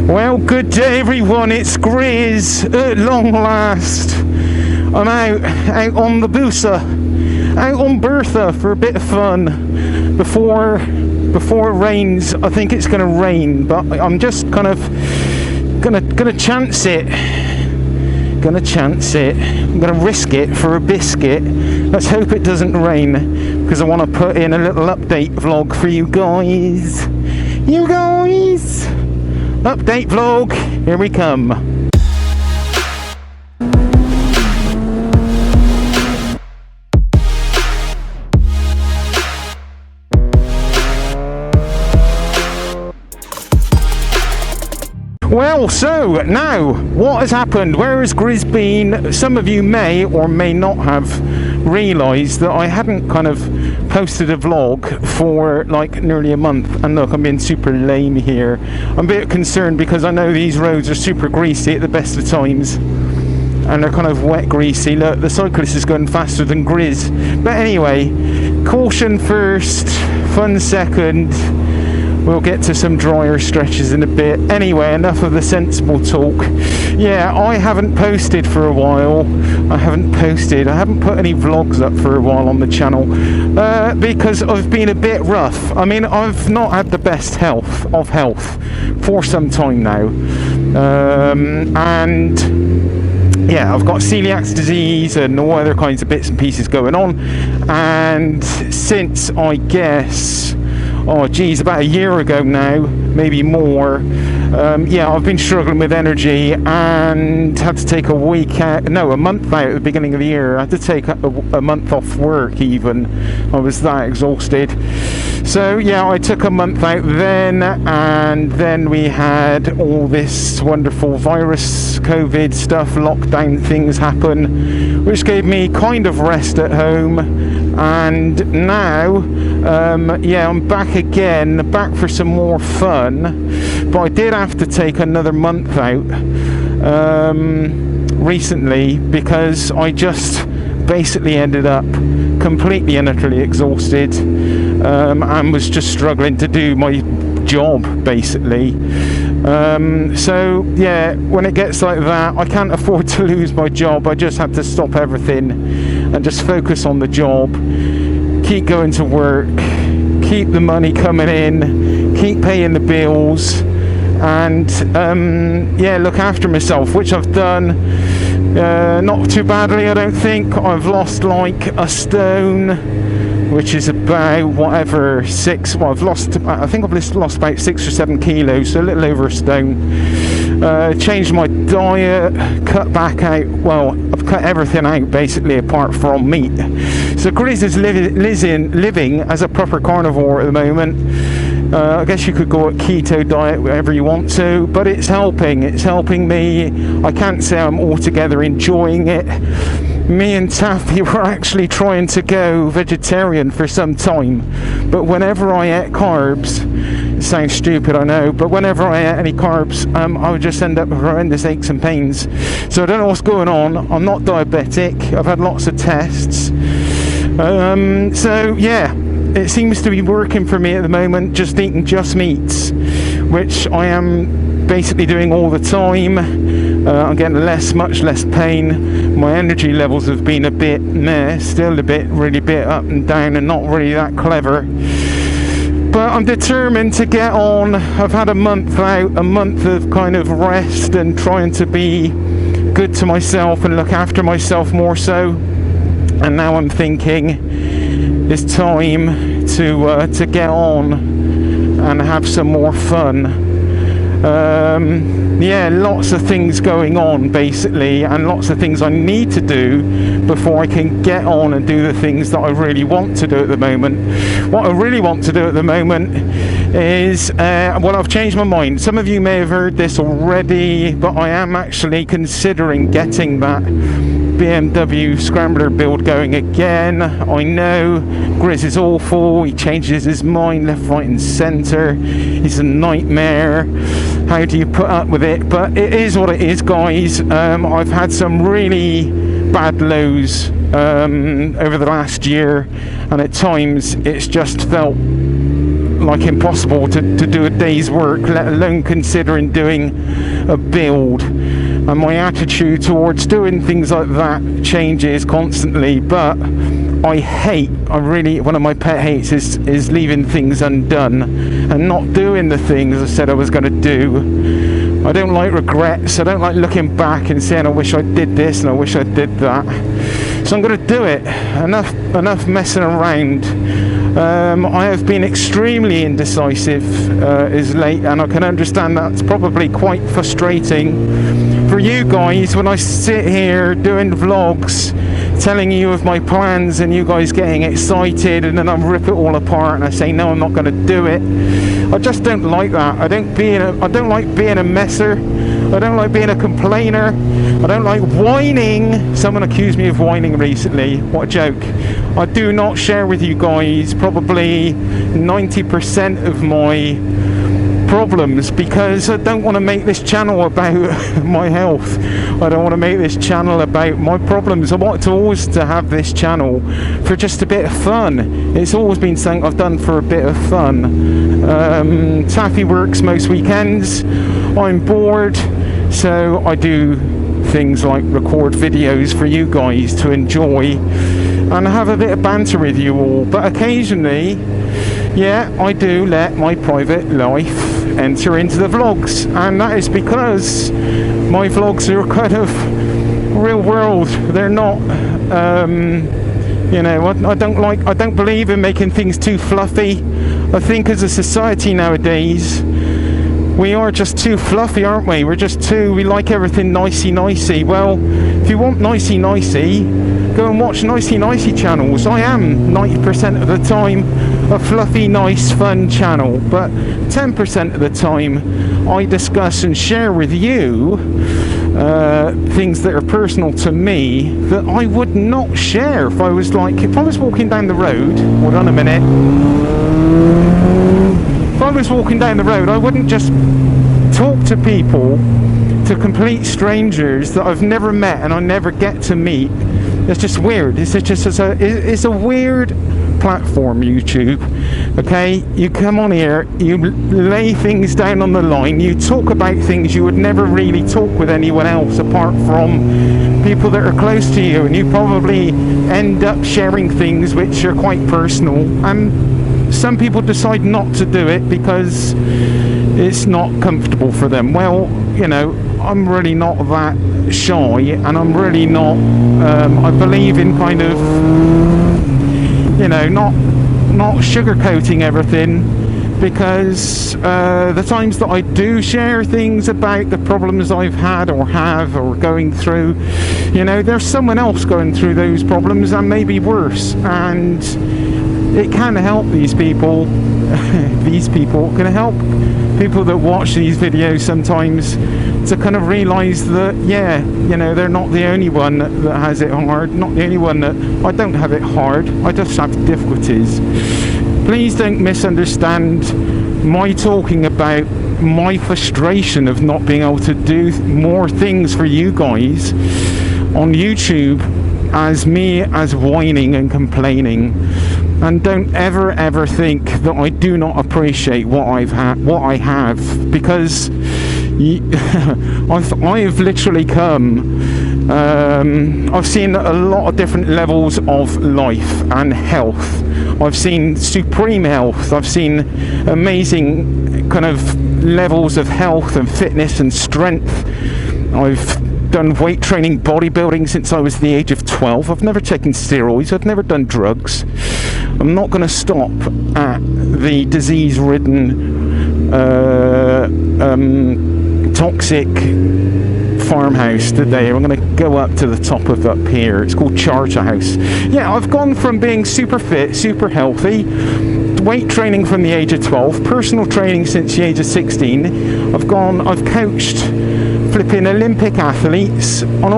Well, good day everyone, it's Grizz at long last. I'm out on the Boosa, out on Bertha for a bit of fun before it rains. I think it's going to rain, but I'm just kind of gonna chance it. I'm gonna risk it for a biscuit. Let's hope it doesn't rain, because I want to put in a little update vlog for you guys. Update vlog, here we come. Well, so now what has happened? Where has Grizz been? Some of you may or may not have realised that I hadn't kind of posted a vlog for like nearly a month. And look, I'm being super lame here. I'm a bit concerned because I know these roads are super greasy at the best of times, and they're kind of wet greasy. Look, the cyclist is going faster than Grizz. But anyway, caution first, fun second. We'll get to some drier stretches in a bit. Anyway, enough of the sensible talk. Yeah, I haven't posted for a while. I haven't put any vlogs up for a while on the channel because I've been a bit rough. I mean, I've not had the best health for some time now. And yeah, I've got celiac disease and all other kinds of bits and pieces going on. And since, I guess, about a year ago now, maybe more, I've been struggling with energy and had to take a month out at the beginning of the year. I had to take a month off work even. I was that exhausted. So yeah, I took a month out then, and then we had all this wonderful virus, COVID stuff, lockdown things happen, which gave me kind of rest at home. And now, I'm back for some more fun. But I did have to take another month out recently because I just basically ended up completely and utterly exhausted, and was just struggling to do my job basically. So yeah, when it gets like that, I can't afford to lose my job. I just had to stop everything and just focus on the job, keep going to work, keep the money coming in, keep paying the bills, and look after myself, which I've think not too badly, I don't think. I've lost like a stone, which is about whatever, I think I've lost about 6 or 7 kilos, so a little over a stone. Changed my diet, cut back out, I've cut everything out basically apart from meat. So Grizz is living as a proper carnivore at the moment. I guess you could go at keto diet, whatever you want to, but it's helping me. I can't say I'm altogether enjoying it. Me and Taffy were actually trying to go vegetarian for some time, but whenever I ate carbs, it sounds stupid, I know, but whenever I ate any carbs, I would just end up with horrendous aches and pains. So I don't know what's going on. I'm not diabetic. I've had lots of tests. So yeah, it seems to be working for me at the moment, just eating just meats, which I am basically doing all the time. I'm getting much less pain. My energy levels have been a bit still really bit up and down, and not really that clever. But I'm determined to get on. I've had a month out, a month of kind of rest and trying to be good to myself and look after myself more so. And now I'm thinking it's time to get on and have some more fun. Lots of things going on basically, and lots of things I need to do before I can get on and do the things that I really want to do at the moment. What I really want to do at the moment is, I've changed my mind. Some of you may have heard this already, but I am actually considering getting that BMW Scrambler build going again. I know Grizz is awful, he changes his mind left, right and centre, he's a nightmare. How do you put up with it? But it is what it is, guys. I've had some really bad lows over the last year, and at times it's just felt like impossible to do a day's work, let alone considering doing a build. And my attitude towards doing things like that changes constantly. But one of my pet hates is leaving things undone and not doing the things I said I was going to do. I don't like regrets. I don't like looking back and saying I wish I did this and I wish I did that. So I'm going to do it. Enough messing around. I have been extremely indecisive as late, and I can understand that's probably quite frustrating for you guys when I sit here doing vlogs telling you of my plans and you guys getting excited, and then I rip it all apart and I say no, I'm not going to do it. I just don't like that. I don't like being a messer. I don't like being a complainer. I don't like whining. Someone accused me of whining recently. What a joke. I do not share with you guys probably 90% of my problems because I don't want to make this channel about my health. I don't want to make this channel about my problems. I want to always to have this channel for just a bit of fun. It's always been something I've done for a bit of fun. Taffy works most weekends. I'm bored, so I do things like record videos for you guys to enjoy and have a bit of banter with you all. But occasionally, yeah, I do let my private life enter into the vlogs, and that is because my vlogs are kind of real world. They're not I don't believe in making things too fluffy. I think as a society nowadays we are just too fluffy, aren't we? We like everything nicey. Well, if you want nicey, go and watch nicey channels. I am 90% of the time a fluffy, nice, fun channel, but 10% of the time I discuss and share with you things that are personal to me that I would not share if I was walking down the road. Hold on a minute. If I was walking down the road, I wouldn't just talk to people, to complete strangers that I've never met and I never get to meet. It's just weird. It's a weird platform, YouTube. Okay, you come on here, you lay things down on the line, you talk about things you would never really talk with anyone else apart from people that are close to you, and you probably end up sharing things which are quite personal, and some people decide not to do it because it's not comfortable for them. Well, you know, I'm really not that shy, and I'm really not I believe in kind of, you know, not sugarcoating everything, because the times that I do share things about the problems I've had or have or going through, you know, there's someone else going through those problems and maybe worse, and it can help these people. These people can help people that watch these videos sometimes to kind of realize that, yeah, you know, they're not the only one that has it hard, not the only one that, I don't have it hard, I just have difficulties. Please don't misunderstand my talking about my frustration of not being able to do more things for you guys on YouTube as me as whining and complaining. And don't ever think that I do not appreciate what I have, because I have literally come. I've seen a lot of different levels of life and health. I've seen supreme health. I've seen amazing kind of levels of health and fitness and strength. I've done weight training, bodybuilding since I was the age of 12. I've never taken steroids. I've never done drugs. I'm not going to stop at the disease-ridden, toxic farmhouse today. I'm going to go up to the top of up here. It's called Charterhouse. Yeah, I've gone from being super fit, super healthy, weight training from the age of 12, personal training since the age of 16. I've coached flipping Olympic athletes on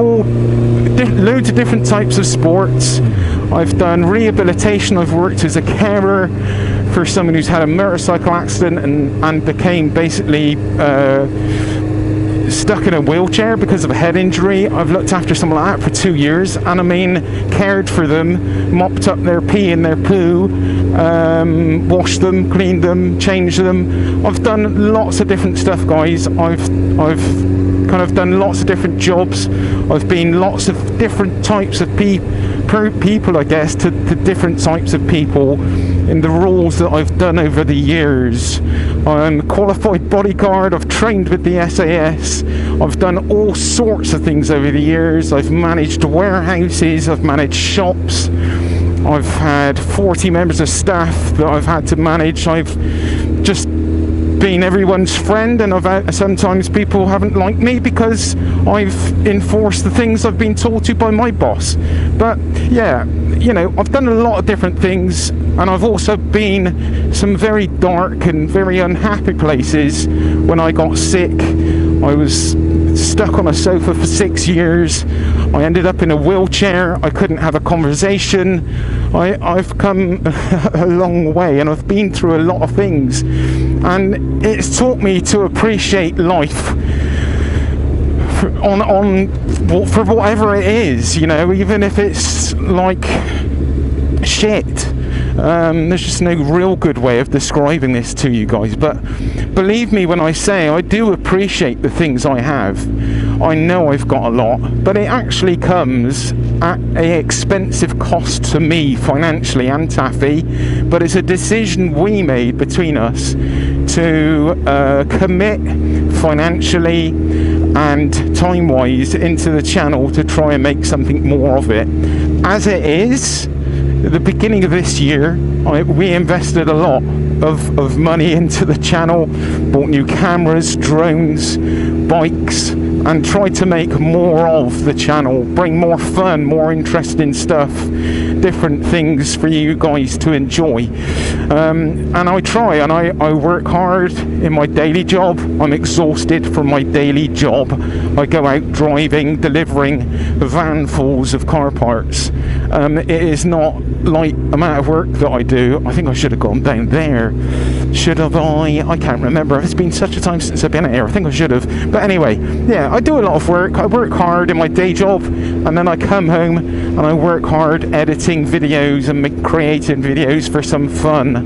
loads of different types of sports. I've done rehabilitation. I've worked as a carer for someone who's had a motorcycle accident and became basically stuck in a wheelchair because of a head injury. I've looked after someone like that for 2 years, and I mean, cared for them, mopped up their pee and their poo, washed them, cleaned them, changed them. I've done lots of different stuff, guys. I've kind of done lots of different jobs. I've been lots of different types of people, I guess, to different types of people in the roles that I've done over the years. I'm a qualified bodyguard. I've trained with the SAS. I've done all sorts of things over the years. I've managed warehouses. I've managed shops. I've had 40 members of staff that I've had to manage. I've just been everyone's friend, and sometimes people haven't liked me because I've enforced the things I've been told to by my boss. But yeah, you know, I've done a lot of different things, and I've also been some very dark and very unhappy places. When I got sick, I was stuck on a sofa for 6 years. I ended up in a wheelchair. I couldn't have a conversation. I've come a long way, and I've been through a lot of things, and it's taught me to appreciate life for whatever it is, you know, even if it's like shit. There's just no real good way of describing this to you guys, but believe me when I say I do appreciate the things I have. I know I've got a lot, but it actually comes at an expensive cost to me financially and Taffy, but it's a decision we made between us to commit financially and time-wise into the channel to try and make something more of it. As it is, at the beginning of this year, we invested a lot of money into the channel, bought new cameras, drones, bikes, and tried to make more of the channel, bring more fun, more interesting stuff, different things for you guys to enjoy. And I try, and I work hard in my daily job. I'm exhausted from my daily job. I go out driving, delivering vanfuls of car parts. It is not light amount of work that I do. I think I should have gone down there. Should have I can't remember. It's been such a time since I've been here. I think I should have. But anyway, yeah, I do a lot of work. I work hard in my day job, and then I come home and I work hard editing videos and creating videos for some fun.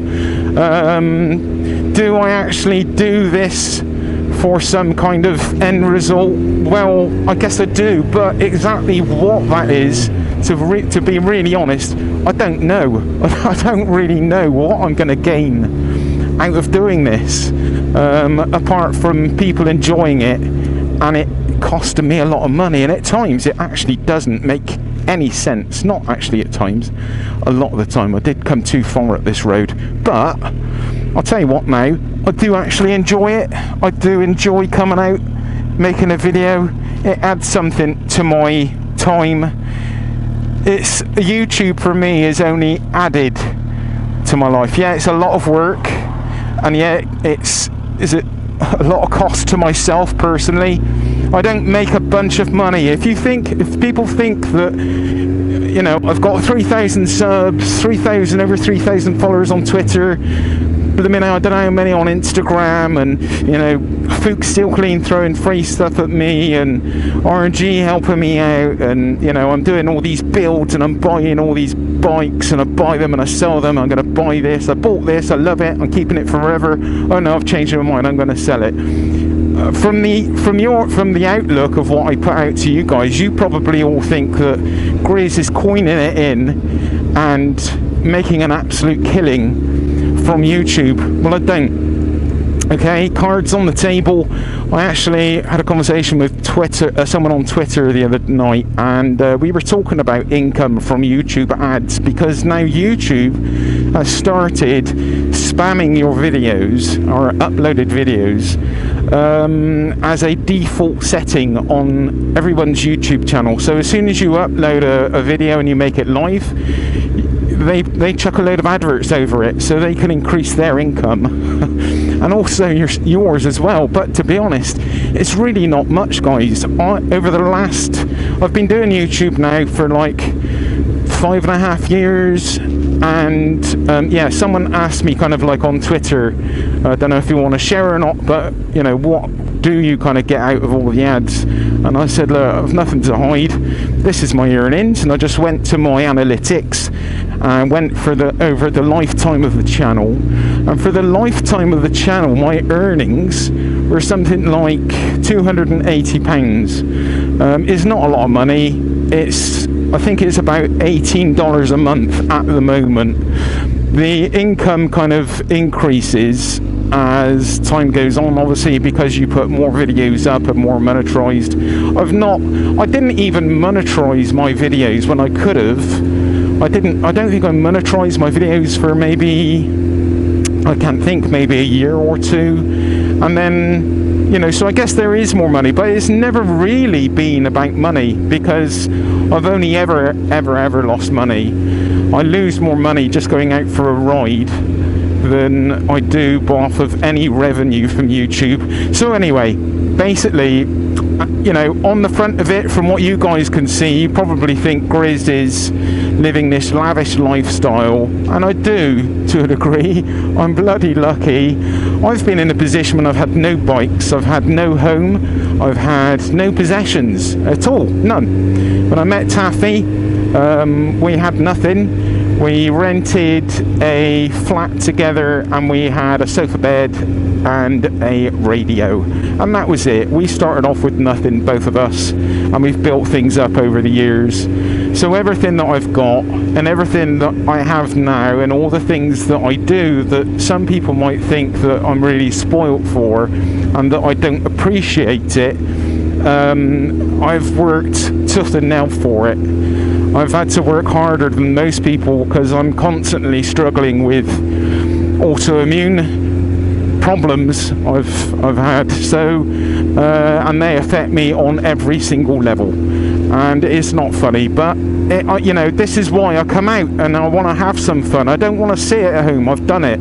Do I actually do this for some kind of end result? Well, I guess I do, but exactly what that is, to be really honest, I don't know. I don't really know what I'm going to gain out of doing this, apart from people enjoying it, and it costing me a lot of money, and at times it actually doesn't make any sense. Not actually at times, a lot of the time. I did come too far up this road, but I'll tell you what now, I do actually enjoy it. I do enjoy coming out, making a video. It adds something to my time. It's YouTube for me is only added to my life. Yeah, it's a lot of work, and yeah, is it a lot of cost to myself personally. I don't make a bunch of money. If people think that, you know, I've got 3,000 subs, over 3,000 followers on Twitter, I don't know how many on Instagram, and you know, Fuchs Steel Clean throwing free stuff at me, and RNG helping me out, and you know, I'm doing all these builds, and I'm buying all these bikes, and I buy them and I sell them. I'm going to buy this, I bought this, I love it, I'm keeping it forever. Oh no, I've changed my mind, I'm going to sell it. From the outlook of what I put out to you guys, you probably all think that Grizz is coining it in and making an absolute killing from YouTube. Well, I don't. Okay, cards on the table. I actually had a conversation with someone on Twitter the other night, and we were talking about income from YouTube ads, because now YouTube has started spamming your videos, or uploaded videos, as a default setting on everyone's YouTube channel. So as soon as you upload a video and you make it live, they chuck a load of adverts over it so they can increase their income and also yours as well. But to be honest, it's really not much, guys. I've been doing YouTube now for like 5.5 years, and yeah, someone asked me kind of like on Twitter, I don't know if you want to share or not, but you know, what do you kind of get out of all the ads? And I said, look, I've nothing to hide. This is my earnings. And I just went to my analytics and went for over the lifetime of the channel. And for the lifetime of the channel, my earnings were something like £280. It's not a lot of money. I think it's about $18 a month at the moment. The income kind of increases as time goes on, obviously, because you put more videos up and more monetized. I didn't even monetize my videos when I could have. I don't think I monetized my videos for maybe a year or two, and then so I guess there is more money, but it's never really been about money, because I've only ever lost money. I lose more money just going out for a ride than I do off of any revenue from YouTube. So anyway, basically, on the front of it, from what you guys can see, you probably think Grizz is living this lavish lifestyle, and I do to a degree. I'm bloody lucky. I've been in a position when I've had no bikes, I've had no home, I've had no possessions at all, none. When I met Taffy, we had nothing. We rented a flat together, and we had a sofa bed and a radio, and that was it. We started off with nothing, both of us, and we've built things up over the years. So everything that I've got and everything that I have now, and all the things that I do that some people might think that I'm really spoilt for and that I don't appreciate it, I've worked tooth and nail for it. I've had to work harder than most people because I'm constantly struggling with autoimmune problems I've had, so and they affect me on every single level, and it's not funny, but this is why I come out, and I want to have some fun. I don't want to sit at home. I've done it.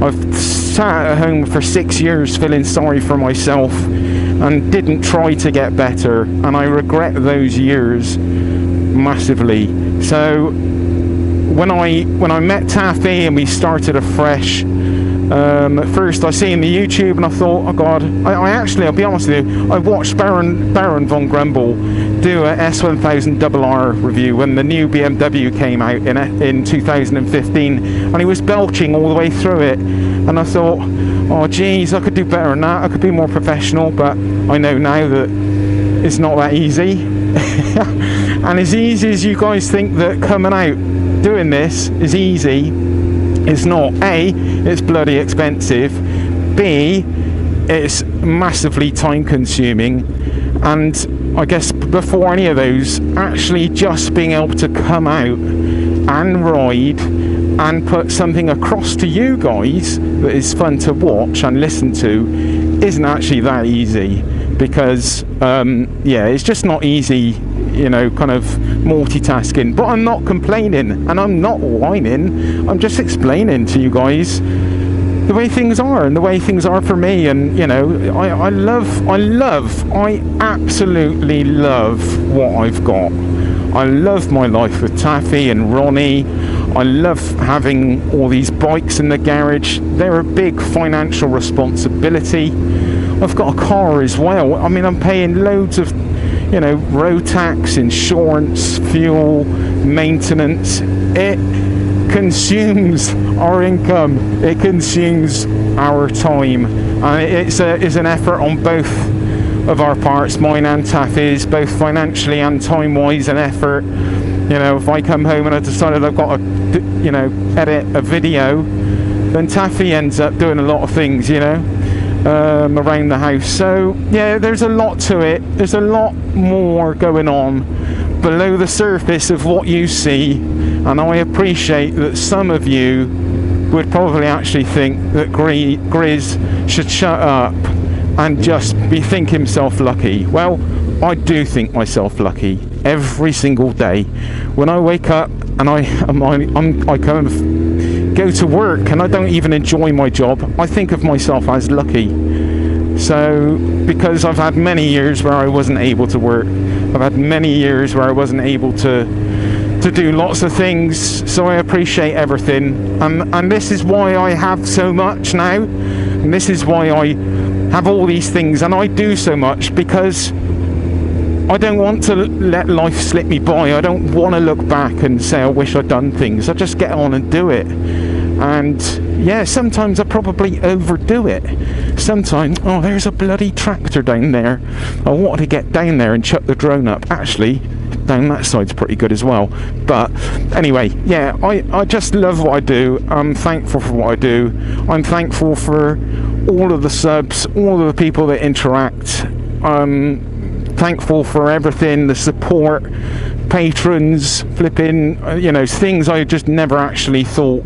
I've sat at home for 6 years feeling sorry for myself and didn't try to get better, and I regret those years massively. So when I met Taffy and we started afresh, at first I seen the YouTube and I thought, oh god, I'll be honest with you, I watched Baron von Grumble do a S1000RR review when the new BMW came out in 2015, and he was belching all the way through it, and I thought, oh geez, I could do better than that, I could be more professional, but I know now that it's not that easy. And as easy as you guys think that coming out doing this is easy, it's not. A, it's bloody expensive. B, it's massively time consuming. And I guess before any of those, actually just being able to come out and ride and put something across to you guys that is fun to watch and listen to isn't actually that easy, because it's just not easy, kind of multitasking. But I'm not complaining and I'm not whining, I'm just explaining to you guys the way things are and the way things are for me. And I absolutely love what I've got. I love my life with Taffy and Ronnie. I love having all these bikes in the garage. They're a big financial responsibility. I've got a car as well. I mean, I'm paying loads of road tax, insurance, fuel, maintenance. It consumes our income, it consumes our time, and it's an effort on both of our parts, mine and Taffy's, both financially and time wise, an effort. If I come home and I decided I've got to edit a video, then Taffy ends up doing a lot of things around the house. So yeah, there's a lot to it. There's a lot more going on below the surface of what you see, and I appreciate that some of you would probably actually think that Grizz should shut up and just think himself lucky. Well, I do think myself lucky every single day. When I wake up and I kind of go to work and I don't even enjoy my job, I think of myself as lucky. So, because I've had many years where I wasn't able to work, I've had many years where I wasn't able to do lots of things, so I appreciate everything, and this is why I have so much now, and this is why I have all these things, and I do so much because I don't want to let life slip me by. I don't want to look back and say I wish I'd done things. I just get on and do it. And yeah, sometimes I probably overdo it. Sometimes, oh, there's a bloody tractor down there. I wanted to get down there and chuck the drone up. Actually, down that side's pretty good as well. But anyway, yeah, I just love what I do. I'm thankful for what I do. I'm thankful for all of the subs, all of the people that interact. Thankful for everything, the support, patrons, flipping, you know, things I just never actually thought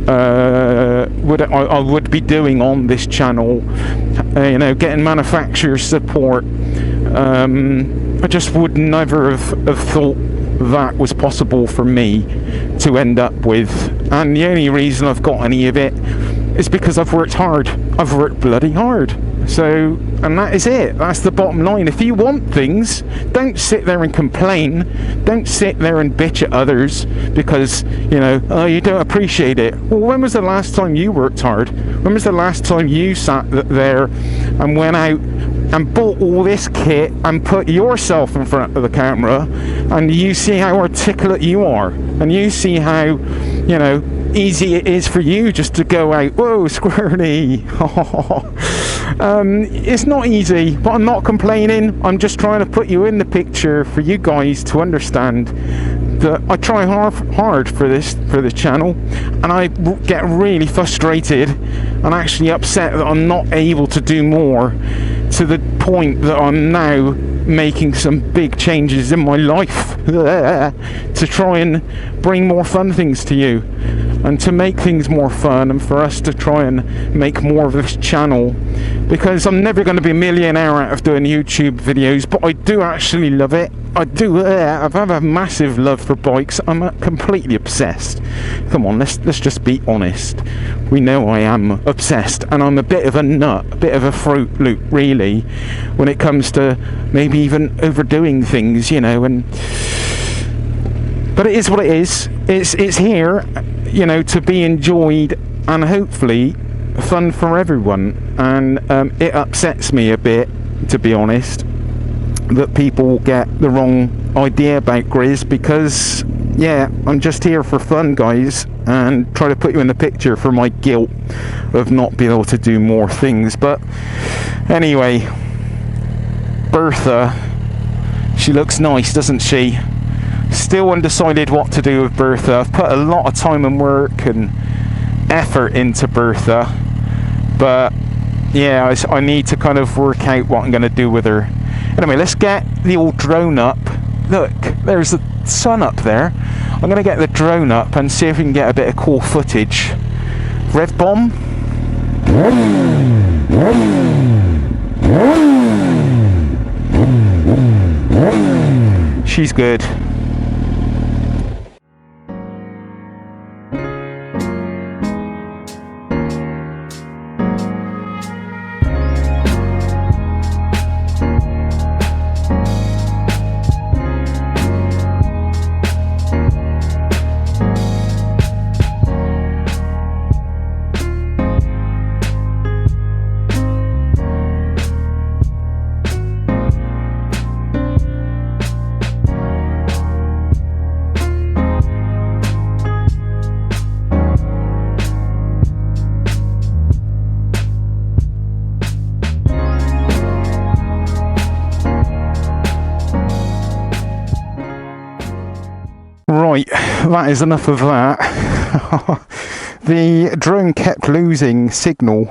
I would be doing on this channel. You know, getting manufacturer support. I just would never have thought that was possible for me to end up with, and the only reason I've got any of it is because I've worked hard. I've worked bloody hard. So, and that is it. That's the bottom line. If you want things, don't sit there and complain. Don't sit there and bitch at others because, you know, oh, you don't appreciate it. Well, when was the last time you worked hard? When was the last time you sat there and went out and bought all this kit and put yourself in front of the camera, and you see how articulate you are, and you see how, you know, easy it is for you just to go out, whoa, squirty. It's not easy, but I'm not complaining. I'm just trying to put you in the picture for you guys to understand that I try hard for this channel, and I get really frustrated and actually upset that I'm not able to do more, to the point that I'm now making some big changes in my life to try and bring more fun things to you, and to make things more fun, and for us to try and make more of this channel, because I'm never going to be a millionaire out of doing YouTube videos, but I do actually love it. I do. I've had a massive love for bikes. I'm completely obsessed. Come on, let's just be honest. We know I am obsessed, and I'm a bit of a nut, a bit of a Fruit Loop, really, when it comes to maybe even overdoing things, you know. And but it is what it is. It's here, you know, to be enjoyed and hopefully fun for everyone. And it upsets me a bit, to be honest, that people get the wrong idea about Grizz, because yeah, I'm just here for fun, guys, and try to put you in the picture for my guilt of not being able to do more things. But anyway, Bertha, she looks nice, doesn't she? Still undecided what to do with Bertha. I've put a lot of time and work and effort into Bertha, but yeah, I need to kind of work out what I'm going to do with her. Anyway, let's get the old drone up. Look, there's the sun up there. I'm going to get the drone up and see if we can get a bit of cool footage. Rev bomb. She's good. Right, that is enough of that. The drone kept losing signal.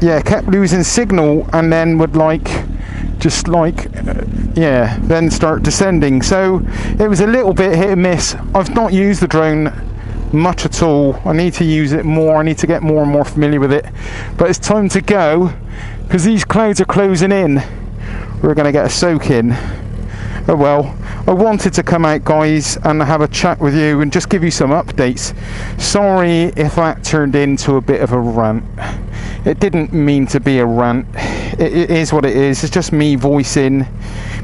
Yeah, kept losing signal, and then would then start descending. So it was a little bit hit and miss. I've not used the drone much at all. I need to use it more. I need to get more and more familiar with it. But it's time to go, because these clouds are closing in. We're going to get a soak in. Oh well, I wanted to come out, guys, and have a chat with you and just give you some updates. Sorry if that turned into a bit of a rant. It didn't mean to be a rant. It is what it is. It's just me voicing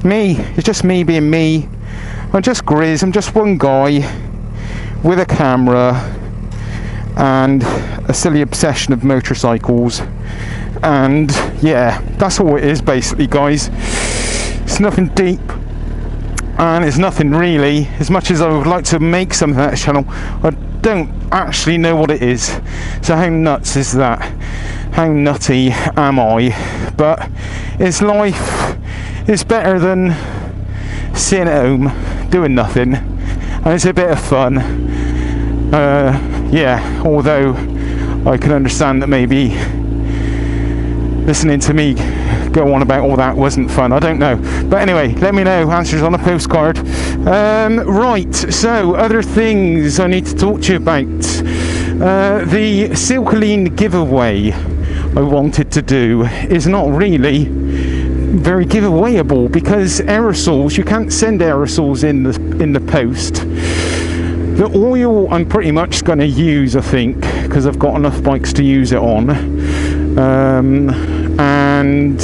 me. It's just me being me. I'm just Grizz. I'm just one guy with a camera, and a silly obsession of motorcycles. And yeah, that's all it is basically, guys. It's nothing deep, and it's nothing really. As much as I would like to make something on that channel, I don't actually know what it is. So how nuts is that? How nutty am I? But it's life. It's better than sitting at home doing nothing, and it's a bit of fun. Yeah, although I can understand that maybe listening to me go on about all that wasn't fun. I don't know, but anyway, let me know. Answers on a postcard. Right, so other things I need to talk to you about. The Silkaline giveaway I wanted to do is not really very giveawayable, because aerosols, you can't send aerosols in the post. The oil I'm pretty much going to use, I think, because I've got enough bikes to use it on. And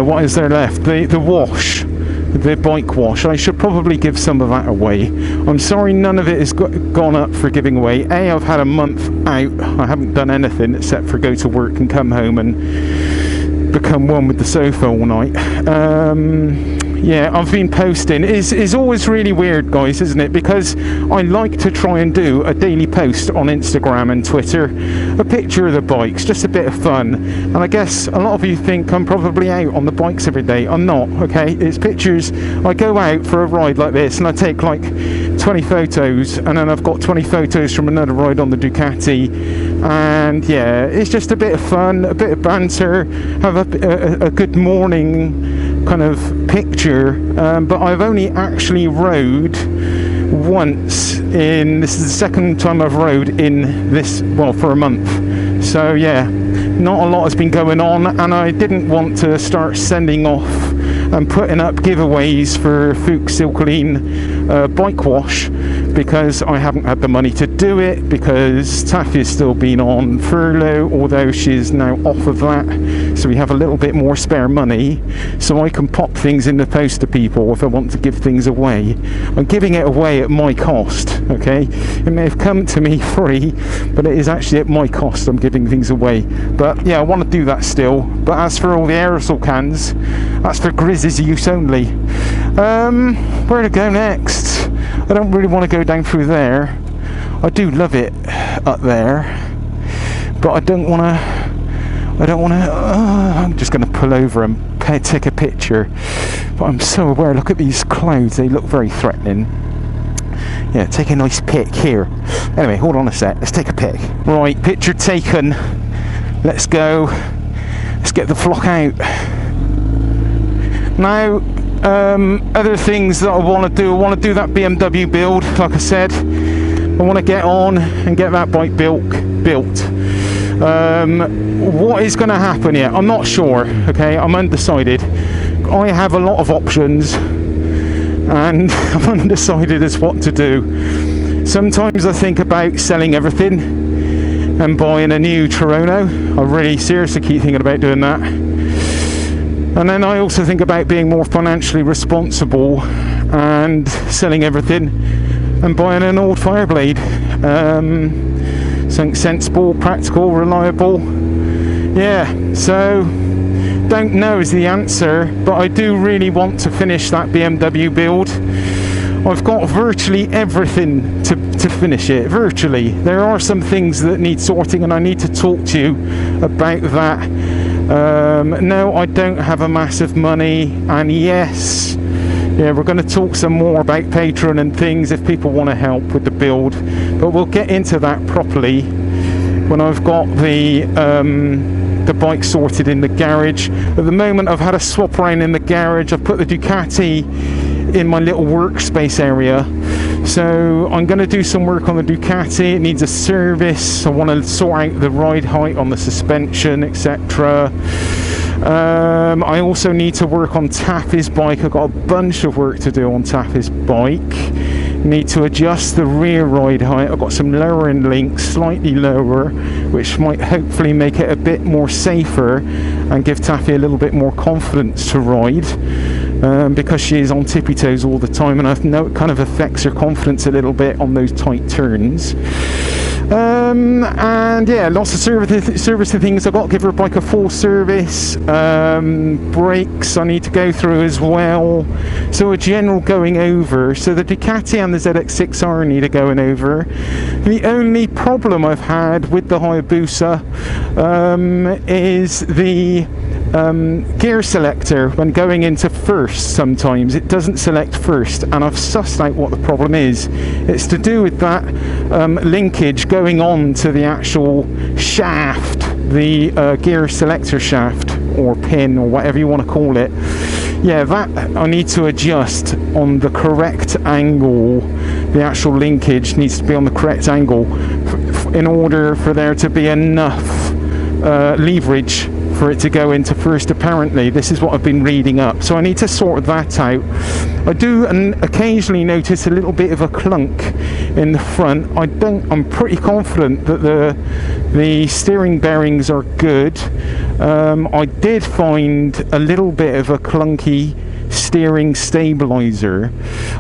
what is there left? The wash, the bike wash. I should probably give some of that away. I'm sorry none of it has gone up for giving away. I've had a month out. I haven't done anything except for go to work and come home and become one with the sofa all night. Yeah, I've been posting. It's always really weird, guys, isn't it? Because I like to try and do a daily post on Instagram and Twitter, a picture of the bikes, just a bit of fun. And I guess a lot of you think I'm probably out on the bikes every day. I'm not, okay? It's pictures. I go out for a ride like this and I take like 20 photos, and then I've got 20 photos from another ride on the Ducati. And yeah, it's just a bit of fun, a bit of banter, have a good morning kind of picture. But I've only actually rode once this is the second time I've rode in this, well, for a month. So yeah, not a lot has been going on, and I didn't want to start sending off and putting up giveaways for Fuchs Silkaline bike wash, because I haven't had the money to do it, because Taffy's still been on furlough, although she's now off of that, so we have a little bit more spare money, so I can pop things in the post to people if I want to give things away. I'm giving it away at my cost, okay? It may have come to me free, but it is actually at my cost I'm giving things away. But yeah, I want to do that still. But as for all the aerosol cans, that's for Grizz's use only. Where to go next? I don't really want to go down through there. I do love it up there, but I don't want to. I'm just going to pull over and take a picture. But I'm so aware. Look at these clouds; they look very threatening. Yeah, take a nice pic here. Anyway, hold on a sec. Let's take a pic. Right, picture taken. Let's go. Let's get the flock out. Now, other things that I want to do. I want to do that BMW build. Like I said, I want to get on and get that bike built. What is going to happen yet? I'm not sure. Okay, I'm undecided. I have a lot of options, and I'm undecided as what to do. Sometimes I think about selling everything and buying a new Toronto. I really seriously keep thinking about doing that. And then I also think about being more financially responsible and selling everything and buying an old Fireblade. Something sensible, practical, reliable. Yeah, so don't know is the answer, but I do really want to finish that BMW build. I've got virtually everything to finish it, virtually. There are some things that need sorting, and I need to talk to you about that. No, I don't have a massive money, and yes, yeah, we're going to talk some more about Patreon and things if people want to help with the build, but we'll get into that properly when I've got the bike sorted in the garage. At the moment, I've had a swap around in the garage. I've put the Ducati in my little workspace area, so I'm going to do some work on the Ducati. It needs a service. I want to sort out the ride height on the suspension, etc. I also need to work on Taffy's bike. I've got a bunch of work to do on Taffy's bike. Need to adjust the rear ride height. I've got some lowering links, slightly lower, which might hopefully make it a bit more safer and give Taffy a little bit more confidence to ride, because she is on tippy toes all the time, and I know it kind of affects her confidence a little bit on those tight turns. And yeah, lots of service things. I've got to give her bike a full service. Brakes I need to go through as well. So a general going over. So the Ducati and the ZX6R need to going over. The only problem I've had with the Hayabusa is the gear selector. When going into first, sometimes it doesn't select first, and I've sussed out what the problem is. It's to do with that linkage going on to the actual shaft, the gear selector shaft or pin or whatever you want to call it. Yeah, that I need to adjust on the correct angle. The actual linkage needs to be on the correct angle in order for there to be enough leverage for it to go into first. Apparently this is what I've been reading up, so I need to sort that out. I do occasionally notice a little bit of a clunk in the front. I'm pretty confident that the steering bearings are good. I did find a little bit of a clunky steering stabilizer.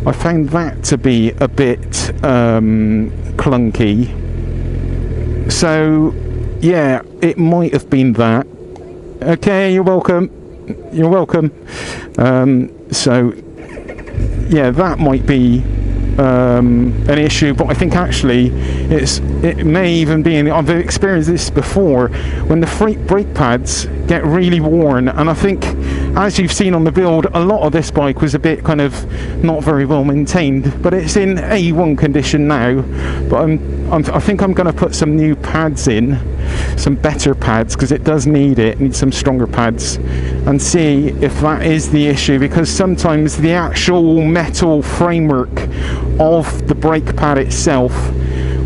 I found that to be a bit clunky, so yeah, it might have been that. Okay, you're welcome. You're welcome. So, yeah, that might be an issue, but I think actually it may even be. I've experienced this before when the brake pads get really worn, and I think, as you've seen on the build, a lot of this bike was a bit kind of not very well maintained, but it's in A1 condition now. But I think I'm going to put some new pads in, some better pads, because it does need some stronger pads, and see if that is the issue, because sometimes the actual metal framework of the brake pad itself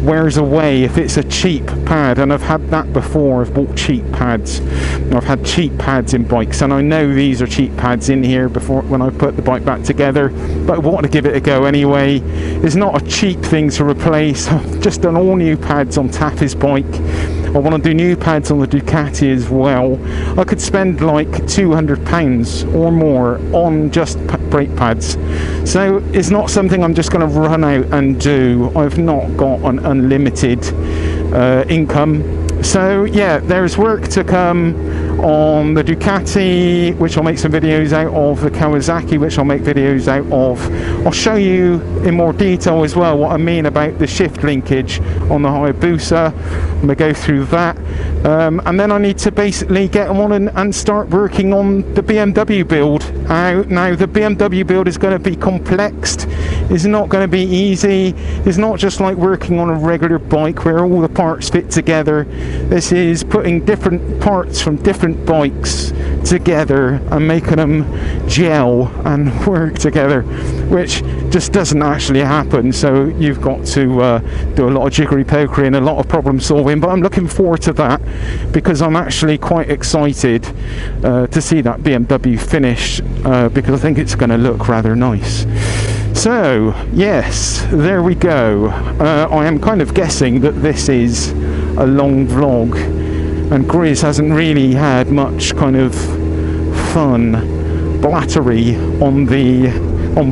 wears away if it's a cheap pad, and I've had that before. I've bought cheap pads. I've had cheap pads in bikes, and I know these are cheap pads in here before when I put the bike back together, but I want to give it a go anyway. It's not a cheap thing to replace. I've just done all new pads on Taffy's bike. I want to do new pads on the Ducati as well. I could spend like £200 or more on just brake pads. So it's not something I'm just going to run out and do. I've not got an unlimited income. So yeah, there's work to come on the Ducati, which I'll make some videos out of, the Kawasaki, which I'll make videos out of. I'll show you in more detail as well what I mean about the shift linkage on the Hayabusa. I'm going to go through that. And then I need to basically get on and start working on the BMW build. Now the BMW build is going to be complex. It's not going to be easy. It's not just like working on a regular bike where all the parts fit together. This is putting different parts from different bikes together and making them gel and work together, which just doesn't actually happen. So you've got to do a lot of jiggery pokery and a lot of problem solving, but I'm looking forward to that because I'm actually quite excited to see that BMW finished, because I think it's going to look rather nice. So yes, there we go. I am kind of guessing that this is a long vlog, and Grizz hasn't really had much kind of fun blattery on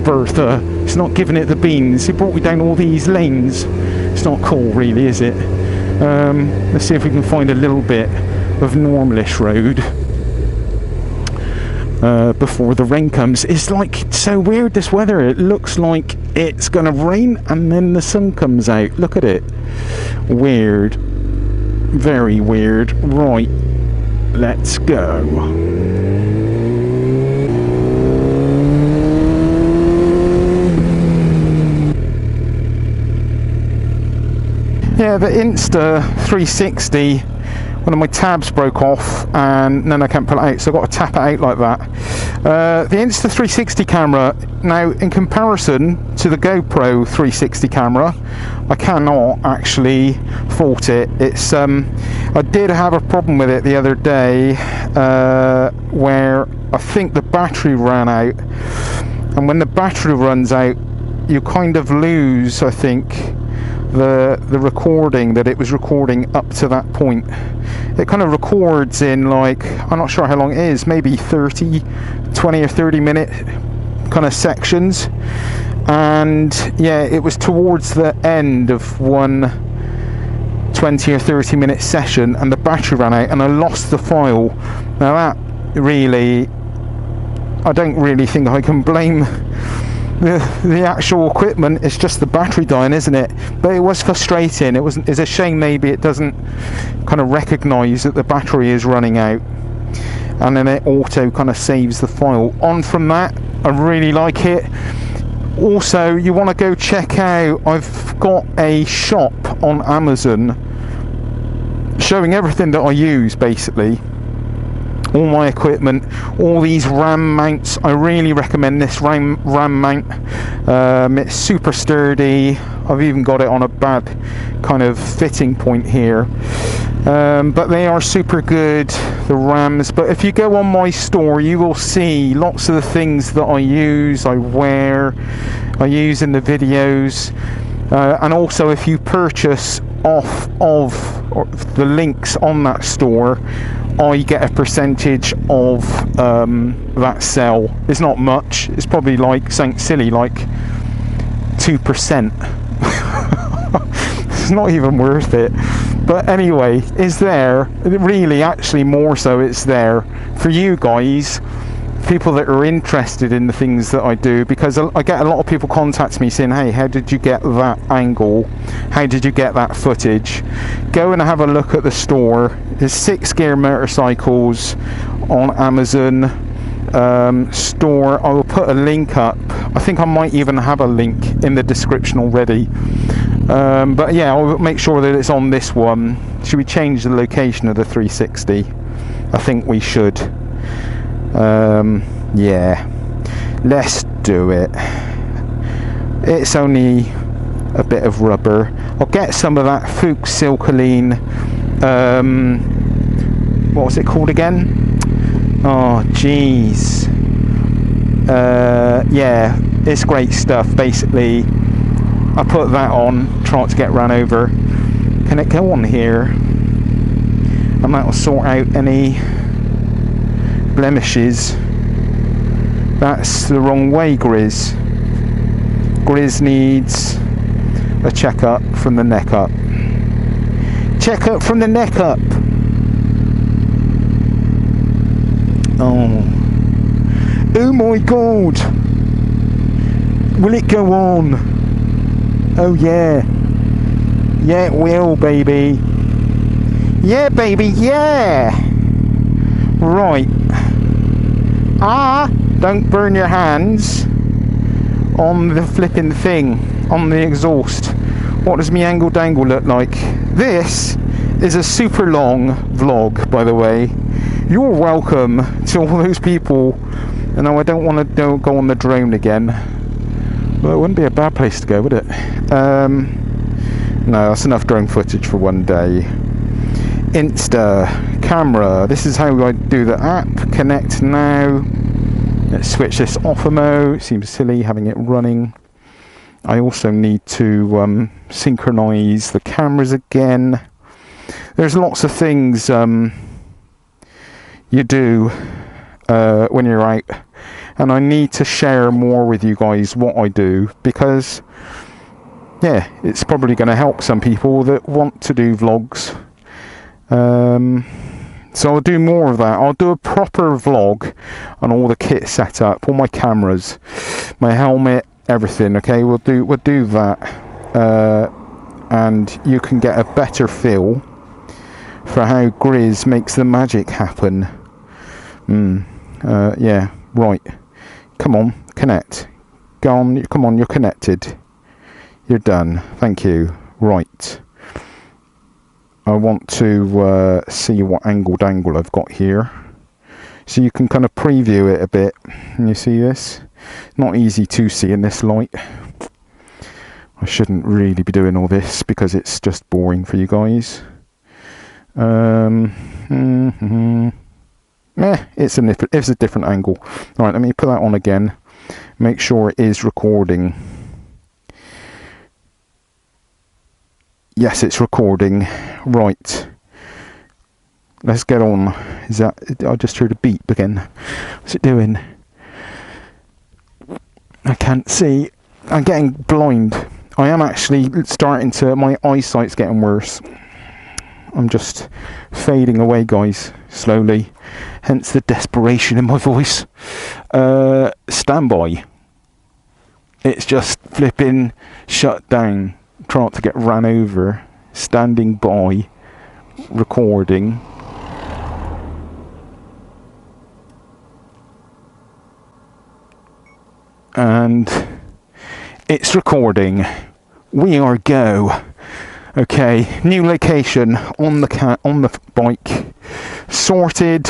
Bertha. It's not giving it the beans. He brought me down all these lanes. It's not cool really, is it? Let's see if we can find a little bit of normalish road before the rain comes. It's like so weird, this weather. It looks like it's gonna rain and then the sun comes out. Look at it. Weird. Very weird. Right, let's go. Yeah, the Insta360, one of my tabs broke off and then I can't pull it out, so I've got to tap it out like that. The Insta360 camera, now in comparison to the GoPro 360 camera, I cannot actually fault it. It's I did have a problem with it the other day where I think the battery ran out, and when the battery runs out you kind of lose, I think, the recording that it was recording up to that point. It kind of records in, like, I'm not sure how long it is, maybe 20 or 30 minute kind of sections, and yeah, it was towards the end of one 20 or 30 minute session and the battery ran out and I lost the file. Now that really, I don't really think I can blame the actual equipment. It's just the battery dying, isn't it? But it was frustrating. It's a shame maybe it doesn't kind of recognise that the battery is running out, and then it auto kind of saves the file. On from that, I really like it. Also, you want to go check out, I've got a shop on Amazon showing everything that I use, basically all my equipment, all these RAM mounts. I really recommend this RAM mount. It's super sturdy. I've even got it on a bad kind of fitting point here, but they are super good, the RAMs. But if you go on my store, you will see lots of the things that I use, I wear, I use in the videos, and also if you purchase off of the links on that store, I get a percentage of that sell. It's not much. It's probably like something silly, like 2%. It's not even worth it. But anyway, it's there. Really, actually, more so, it's there for you guys, people that are interested in the things that I do, because I get a lot of people contact me saying, hey, how did you get that angle? How did you get that footage? Go and have a look at the store. There's 6 gear motorcycles on Amazon store. I will put a link up. I think I might even have a link in the description already. But yeah, I'll make sure that it's on this one. Should we change the location of the 360? I think we should. Yeah, let's do it. It's only a bit of rubber. I'll get some of that Fuchs Silcoline, what was it called again? Oh jeez. Yeah, it's great stuff. Basically, I put that on, try not to get run over. Can it go on here? And that will sort out any blemishes. That's the wrong way, Grizz. Grizz needs a checkup from the neck up. Checkup from the neck up. Oh. Oh my god. Will it go on? Oh yeah. Yeah, it will, baby. Yeah, baby, yeah. Right. Don't burn your hands on the flipping thing, on the exhaust. What does me angle dangle look like? This is a super long vlog, by the way. You're welcome to all those people. And now I don't want to go on the drone again. Well, it wouldn't be a bad place to go, would it? No, that's enough drone footage for one day. Insta camera. This is how I do the app. Connect now. Let's switch this off a mo. It seems silly having it running. I also need to synchronize the cameras again. There's lots of things you do when you're out, and I need to share more with you guys what I do, because yeah, it's probably going to help some people that want to do vlogs. So I'll do more of that. I'll do a proper vlog on all the kit setup, all my cameras, my helmet, everything. Okay, we'll do that, and you can get a better feel for how Grizz makes the magic happen. Yeah, right. Come on, connect. Go on, come on, you're connected. You're done. Thank you. Right. I want to see what angle dangle I've got here, so you can kind of preview it a bit. Can you see this? Not easy to see in this light. I shouldn't really be doing all this because it's just boring for you guys. It's a different angle. All right, let me put that on again. Make sure it is recording. Yes, it's recording. Right. Let's get on. Is that... I just heard a beep again. What's it doing? I can't see. I'm getting blind. I am actually starting to... My eyesight's getting worse. I'm just fading away, guys, slowly. Hence the desperation in my voice. Standby. It's just flipping shut down. Trying to get ran over. Standing by. Recording. And it's recording. We are go. Okay, new location on the bike. Sorted.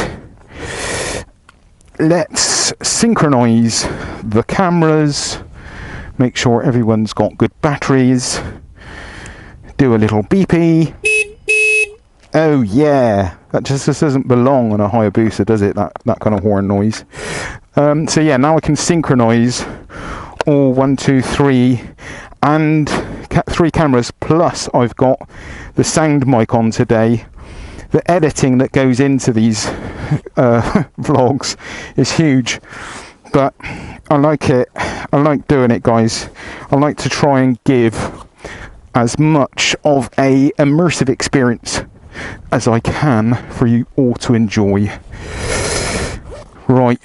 Let's synchronize the cameras. Make sure everyone's got good batteries. Do a little beepy. Oh yeah, that just doesn't belong on a Hayabusa, does it? That kind of horn noise. So yeah, now I can synchronize all 1, 2, 3 and 3 cameras, plus I've got the sound mic on today. The editing that goes into these vlogs is huge, but I like it. I like doing it, guys. I like to try and give as much of a immersive experience as I can for you all to enjoy. Right.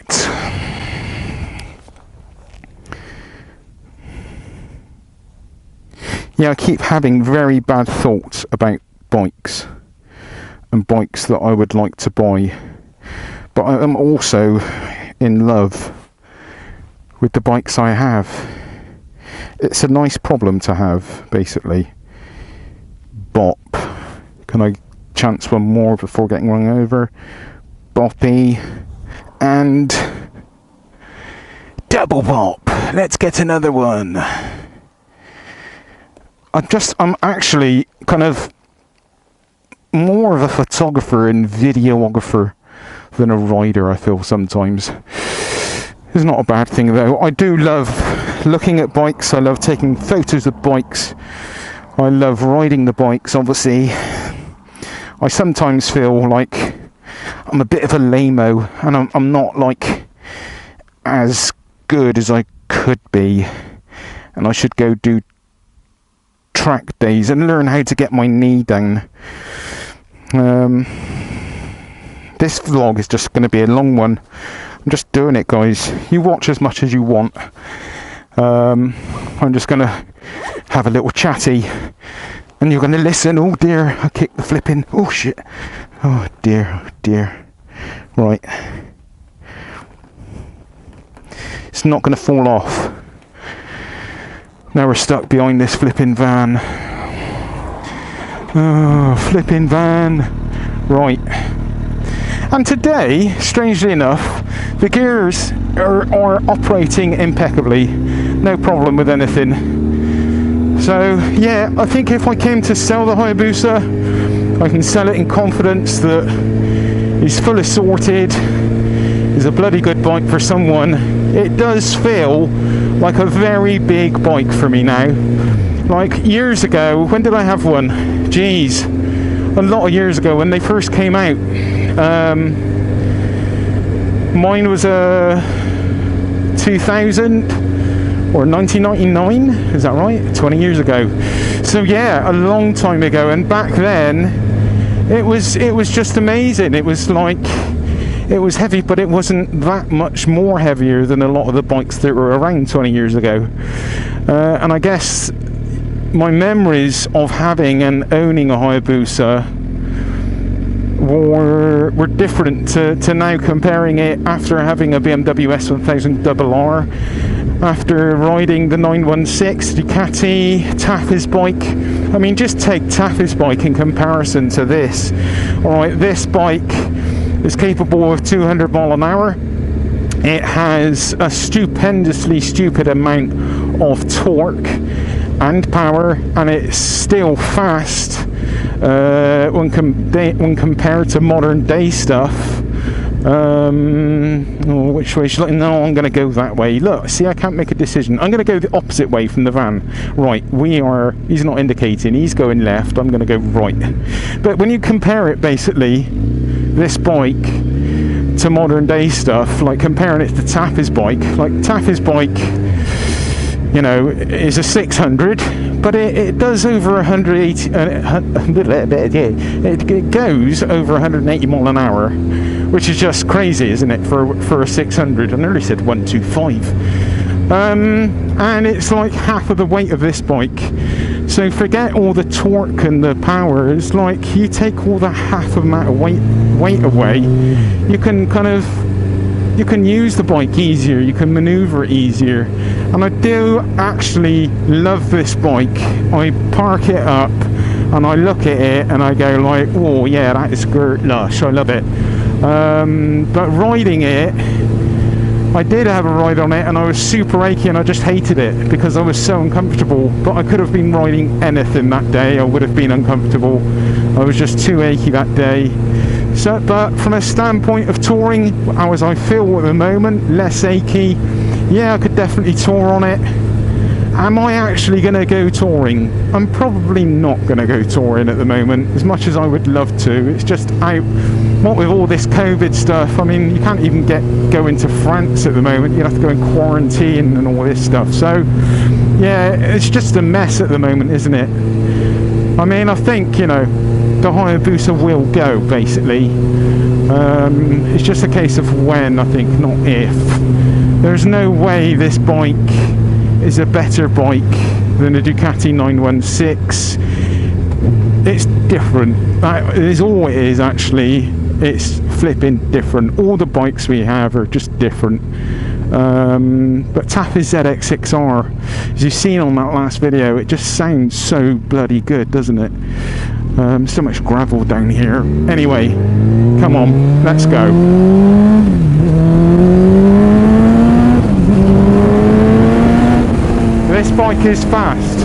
Yeah, I keep having very bad thoughts about bikes and bikes that I would like to buy, but I am also in love with the bikes I have. It's a nice problem to have, basically. Bop. Can I chance one more before getting run over? Boppy. And double bop. Let's get another one. I'm actually kind of more of a photographer and videographer than a rider, I feel sometimes. It's not a bad thing though. I do love looking at bikes. I love taking photos of bikes. I love riding the bikes, obviously. I sometimes feel like I'm a bit of a lame-o, and I'm not like as good as I could be, and I should go do track days and learn how to get my knee down. This vlog is just going to be a long one. I'm just doing it, guys. You watch as much as you want. I'm just going to have a little chatty and you're going to listen. Oh dear, I kicked the flipping. Oh shit. Oh dear, oh dear. Right. It's not going to fall off. Now we're stuck behind this flipping van. Oh, flipping van. Right. And today, strangely enough, the gears are operating impeccably. No problem with anything. So, yeah, I think if I came to sell the Hayabusa, I can sell it in confidence that it's fully sorted. It's a bloody good bike for someone. It does feel like a very big bike for me now. Like years ago, when did I have one? Jeez, a lot of years ago when they first came out. Mine was a 2000 or 1999, is that right? 20 years ago. So yeah, a long time ago, and back then it was just amazing. It was like, it was heavy, but it wasn't that much more heavier than a lot of the bikes that were around 20 years ago. And I guess my memories of having and owning a Hayabusa were different to now, comparing it after having a BMW S1000RR, after riding the 916 Ducati, Taffy's bike. I mean, just take Taffy's bike in comparison to this. Alright, this bike is capable of 200 mile an hour. It has a stupendously stupid amount of torque and power, and it's still fast when compared to modern day stuff. Which way should I? No, I'm going to go that way. Look, see, I can't make a decision. I'm going to go the opposite way from the van. Right, he's not indicating, he's going left, I'm going to go right. But when you compare it, basically, this bike to modern day stuff, like comparing it to Taffy's bike, like Taffy's bike, you know, is a 600, but it does over 180, it goes over 180 mile an hour, which is just crazy, isn't it, for a 600? I nearly said 125. And it's like half of the weight of this bike. So forget all the torque and the power. It's like you take all the half amount of weight away, you can use the bike easier, you can maneuver it easier. And I do actually love this bike. I park it up and I look at it and I go like, oh yeah, that is lush, I love it. But riding it, I did have a ride on it and I was super achy and I just hated it because I was so uncomfortable. But I could have been riding anything that day, I would have been uncomfortable. I was just too achy that day. So, but from a standpoint of touring, how as I feel at the moment, less achy, yeah, I could definitely tour on it. Am I actually going to go touring? I'm probably not going to go touring at the moment, as much as I would love to. It's just out, what with all this COVID stuff, I mean, you can't even go into France at the moment. You have to go in quarantine and all this stuff. So, yeah, it's just a mess at the moment, isn't it? I mean, I think, you know, the Hayabusa will go, basically. It's just a case of when, I think, not if. There's no way this bike is a better bike than a Ducati 916. It's different. That is all it is, actually. It's flipping different. All the bikes we have are just different. But Taffy's ZX6R, as you've seen on that last video, it just sounds so bloody good, doesn't it? So much gravel down here. Anyway, come on, let's go. This bike is fast.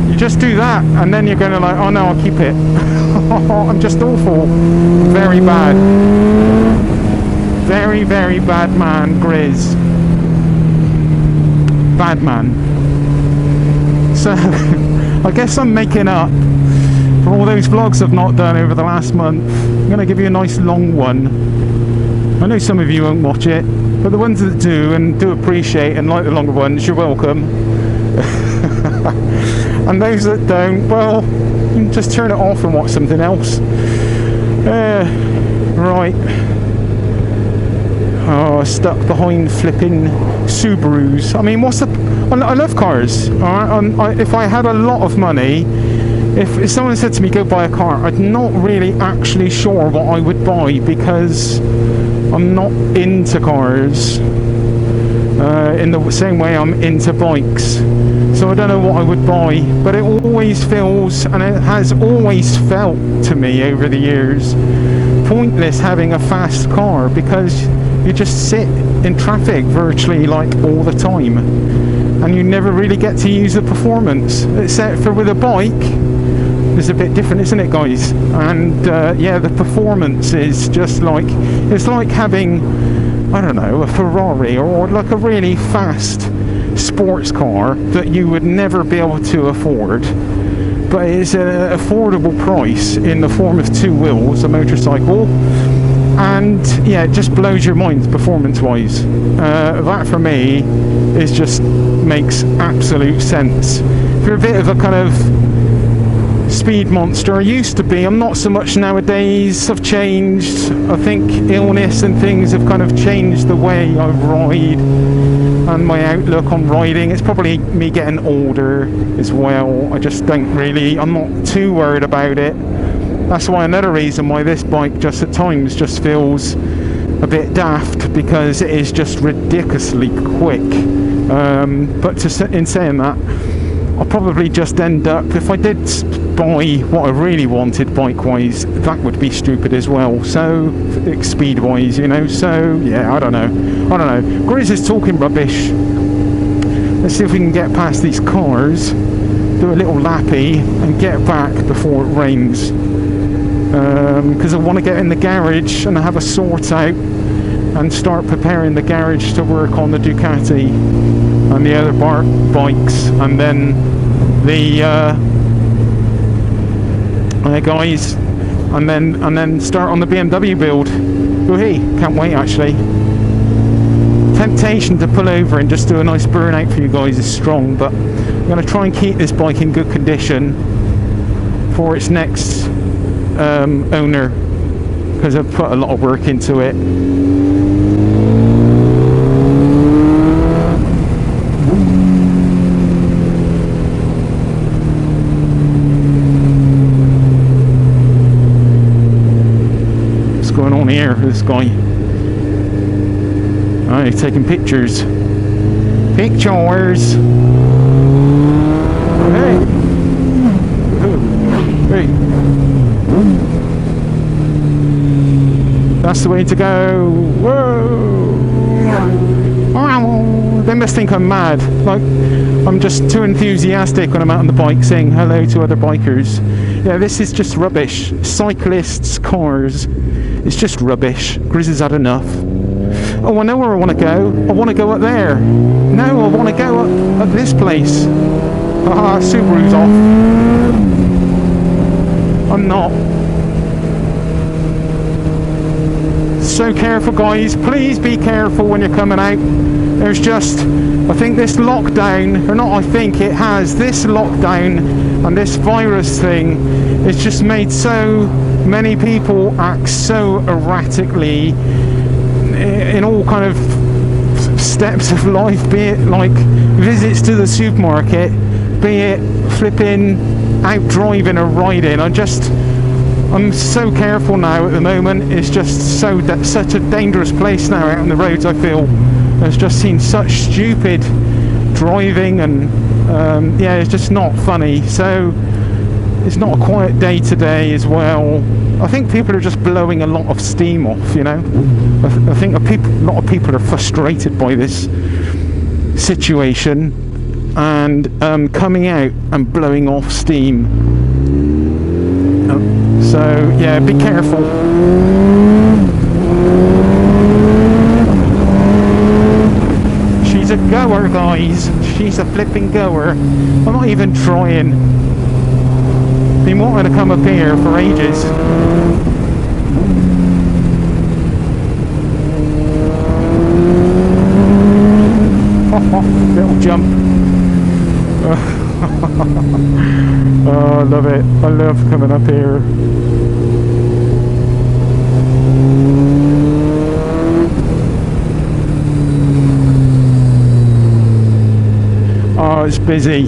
You just do that and then you're going to like, oh no, I'll keep it. I'm just awful. Very bad. Very, very bad man, Grizz. Bad man. So, I guess I'm making up for all those vlogs I've not done over the last month. I'm going to give you a nice long one. I know some of you won't watch it, but the ones that do and do appreciate and like the longer ones, you're welcome. And those that don't, well, just turn it off and watch something else. Right. Oh, stuck behind flipping Subarus. I mean, what's the... I love cars. Alright, if I had a lot of money, if someone said to me, go buy a car, I'm not really actually sure what I would buy because I'm not into cars in the same way I'm into bikes. So I don't know what I would buy, but it always feels, and it has always felt to me over the years, pointless having a fast car because you just sit in traffic virtually like all the time and you never really get to use the performance, except for with a bike it's a bit different, isn't it, guys? And yeah, the performance is just like, it's like having, I don't know, a Ferrari or like a really fast sports car that you would never be able to afford, but it's an affordable price in the form of two wheels, a motorcycle. And yeah, it just blows your mind performance wise. That for me is just makes absolute sense. If you're a bit of a kind of speed monster, I used to be, I'm not so much nowadays. I've changed. I think illness and things have kind of changed the way I ride and my outlook on riding. It's probably me getting older as well. I just don't really, I'm not too worried about it. That's why another reason why this bike just at times just feels a bit daft, because it is just ridiculously quick. But in saying that, I'll probably just end up, if I did buy what I really wanted bike-wise, that would be stupid as well. So, speed-wise, you know. So, yeah, I don't know. Grizz is talking rubbish. Let's see if we can get past these cars, do a little lappy, and get back before it rains. Because I want to get in the garage and have a sort out and start preparing the garage to work on the Ducati and the other bikes, and then the guys, and then start on the BMW build. Woohoo! Can't wait, actually. temptation to pull over and just do a nice burnout for you guys is strong, but I'm going to try and keep this bike in good condition for its next owner, because I've put a lot of work into it. What's going on here for this guy? Oh, he's taking pictures. Pictures! Hey! Hey! That's the way to go! Whoa! They must think I'm mad. Like, I'm just too enthusiastic when I'm out on the bike saying hello to other bikers. Yeah, this is just rubbish. Cyclists, cars. It's just rubbish. Grizz has had enough. Oh, I know where I want to go. I want to go up there. No, I want to go up this place. Ah, Subaru's off. I'm not. So careful, guys. Please be careful when you're coming out. There's just, I think this lockdown, or not I think, it has, this lockdown and this virus thing, it's just made so many people act so erratically in all kind of steps of life, be it like visits to the supermarket, be it flipping out driving or riding. I'm so careful now at the moment. It's just such a dangerous place now out on the roads, I feel. I've just seen such stupid driving, and yeah, it's just not funny. So it's not a quiet day today as well. I think people are just blowing a lot of steam off, you know. I think a lot of people are frustrated by this situation and coming out and blowing off steam. So yeah, be careful. She's a goer, guys. She's a flipping goer. I'm not even trying. Been wanting to come up here for ages. Little jump. Oh, I love it. I love coming up here. Oh, it's busy.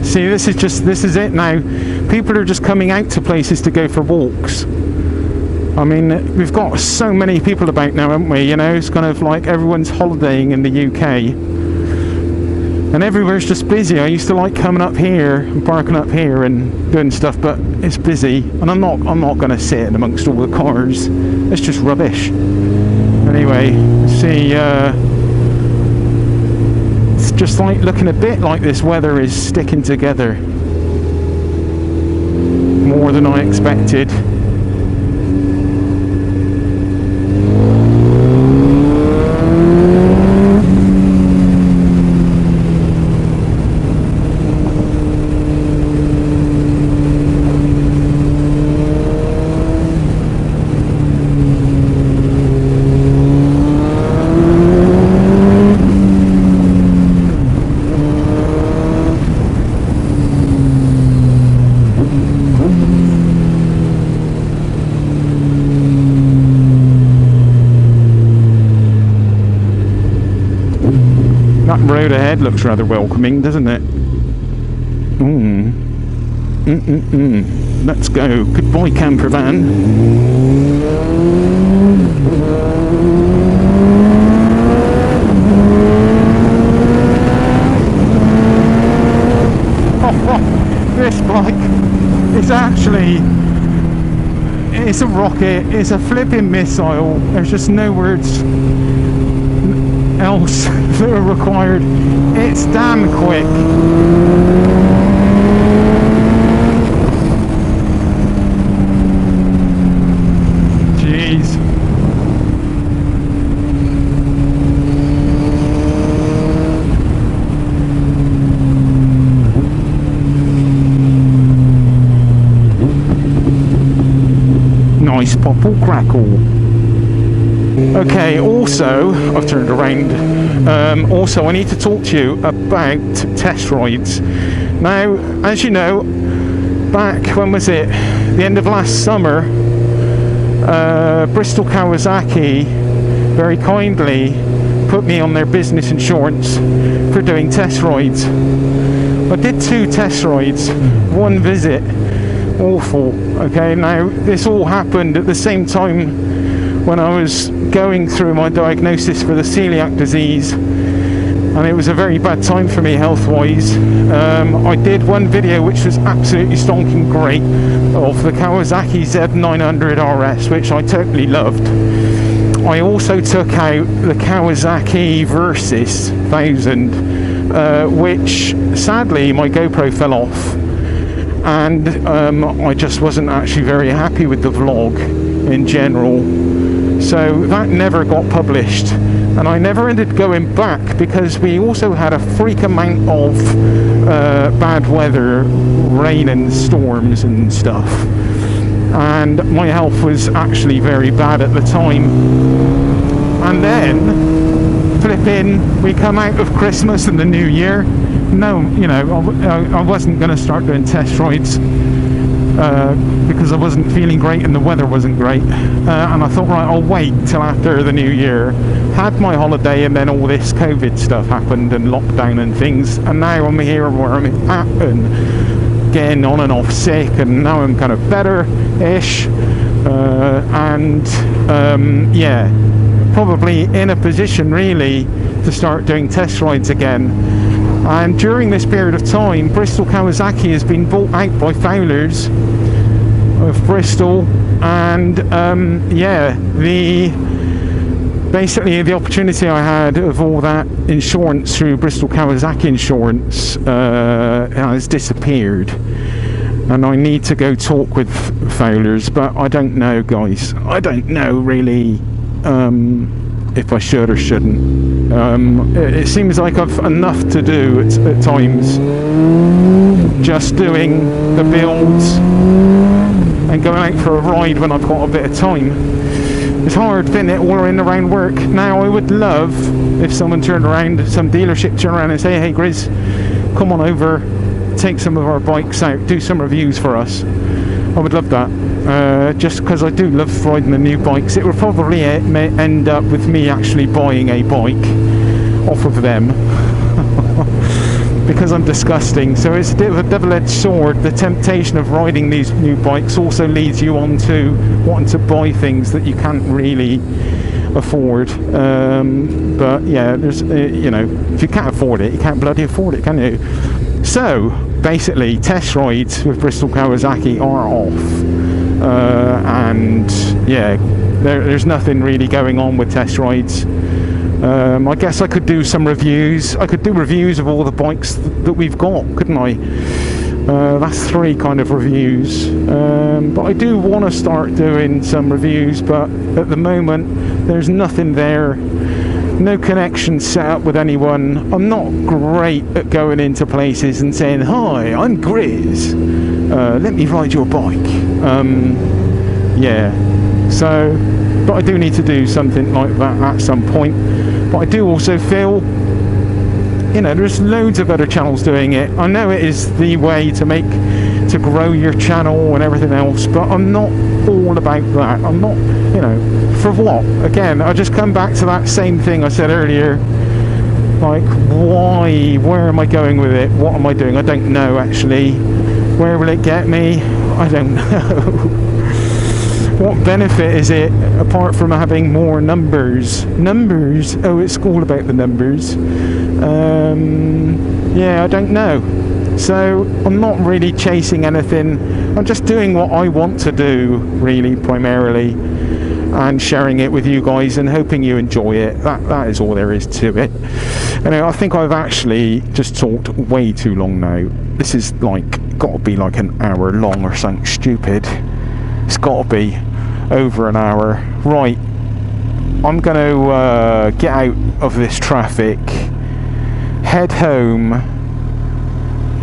See, this is it now. People are just coming out to places to go for walks. I mean, we've got so many people about now, haven't we? You know, it's kind of like everyone's holidaying in the UK. And everywhere's just busy. I used to like coming up here and parking up here and doing stuff, but it's busy. And I'm not going to sit in amongst all the cars. It's just rubbish. Anyway, see, it's just like looking a bit like this weather is sticking together. More than I expected. That road ahead looks rather welcoming, doesn't it? Let's go. Goodbye, camper van. This bike is actually, it's a rocket, it's a flipping missile. There's just no words else that are required. It's damn quick. Jeez. Nice popple crackle. Okay, also, I've turned around. Also, I need to talk to you about test rides. Now, as you know, back, when was it? The end of last summer, Bristol Kawasaki very kindly put me on their business insurance for doing test rides. I did 2 test rides, 1 visit. Awful. Okay, now this all happened at the same time when I was going through my diagnosis for the celiac disease, and it was a very bad time for me health-wise. I did 1 video which was absolutely stonking great of the Kawasaki Z900 RS, which I totally loved. I also took out the Kawasaki Versys 1000, which sadly my GoPro fell off, and I just wasn't actually very happy with the vlog in general, so that never got published, and I never ended going back because we also had a freak amount of bad weather, rain and storms and stuff, and my health was actually very bad at the time. And then flipping, we come out of Christmas and the New Year. No, you know, I wasn't going to start doing test rides because I wasn't feeling great and the weather wasn't great, and I thought, right, I'll wait till after the New Year. Had my holiday, and then all this COVID stuff happened and lockdown and things, and now I'm here where I'm at and getting on and off sick, and now I'm kind of better-ish, yeah, probably in a position really to start doing test rides again. And during this period of time, Bristol Kawasaki has been bought out by Fowlers of Bristol, and yeah, basically the opportunity I had of all that insurance through Bristol Kawasaki Insurance has disappeared, and I need to go talk with Fowlers, but I don't know, guys. I don't know really if I should or shouldn't. It seems like I've enough to do at times, just doing the builds and going out for a ride when I've got a bit of time. It's hard, isn't it, all in around work. Now I would love if someone turned around, some dealership turned around and say, hey Grizz, come on over, take some of our bikes out, do some reviews for us. I would love that, just because I do love riding the new bikes. It will probably end up with me actually buying a bike off of them because I'm disgusting. So it's a bit of a double-edged sword. The temptation of riding these new bikes also leads you on to wanting to buy things that you can't really afford. But yeah, there's you know, if you can't afford it, you can't bloody afford it, can you? So basically, test rides with Bristol Kawasaki are off, and yeah, there's nothing really going on with test rides. I guess I could do some reviews. I could do reviews of all the bikes that we've got, couldn't I? That's 3 kind of reviews. But I do want to start doing some reviews, but at the moment there's nothing there. No connection set up with anyone. I'm not great at going into places and saying, hi, I'm Grizz, let me ride your bike. Yeah, so, but I do need to do something like that at some point. But I do also feel, you know, there's loads of other channels doing it. I know it is the way to grow your channel and everything else, but I'm not all about that. I'm not, you know, for what? Again, I just come back to that same thing I said earlier. Like, why? Where am I going with it? What am I doing? I don't know, actually. Where will it get me? I don't know. What benefit is it apart from having more numbers? Numbers? Oh, it's all about the numbers. Yeah, I don't know. So I'm not really chasing anything. I'm just doing what I want to do, really, primarily, and sharing it with you guys and hoping you enjoy it. That is all there is to it. Anyway, I think I've actually just talked way too long now. This is like got to be like an hour long or something stupid. It's got to be over an hour. Right, I'm going to get out of this traffic, head home,